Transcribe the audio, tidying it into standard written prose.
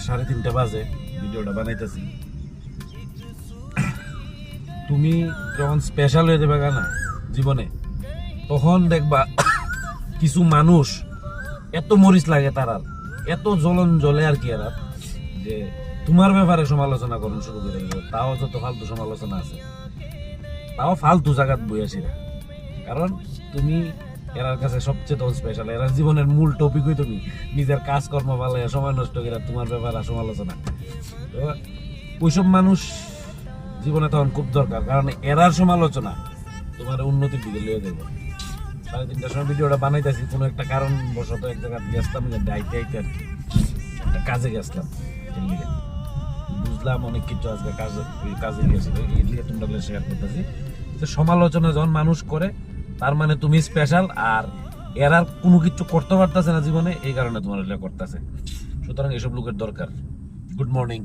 3:30 বাজে ভিডিওটা বানাইতেছি। তুমি যখন স্পেশাল হয়ে যাবে না জীবনে, তখন দেখবা কিছু মানুষ এত মরিচ লাগে তারা, এত জ্বলন জ্বলে আর কি এরা, যে তোমার ব্যাপারে সমালোচনা করুন শুরু করে দিল। তাও যত ফালতু সমালোচনা আছে, তাও ফালতু জায়গাত বই আসি না, কারণ তুমি এরার কাছে সবচেয়ে তখন স্পেশাল। এরার জীবনের মূল টপিকই তুমি নিজের কাজকর্ম ভালো সময় নষ্ট করে তোমার ব্যাপারে সমালোচনা। তো ওইসব মানুষ জীবনে তখন খুব দরকার, কারণ এরার সমালোচনা তোমার উন্নতির দিকে লিয়ে দেবে। 3:30টার সময় ভিডিওটা বানাইতেছি, কোনো একটা কারণ বশত এক জায়গায় গেছিলাম, আইতে আইতে আর কি একটা কাজে গেছিলাম, বুঝলাম অনেক কিছু আজকে কাজে গিয়েছিল, এই নিয়ে তোমরা শেয়ার করতেছি। যে সমালোচনা যখন মানুষ করে, তার মানে তুমি স্পেশাল, আর এরা কোনো কিছু করতে পারতেছে না জীবনে, এই কারণে তোমার করতেছে। সুতরাং এসব লোকের দরকার। Good morning.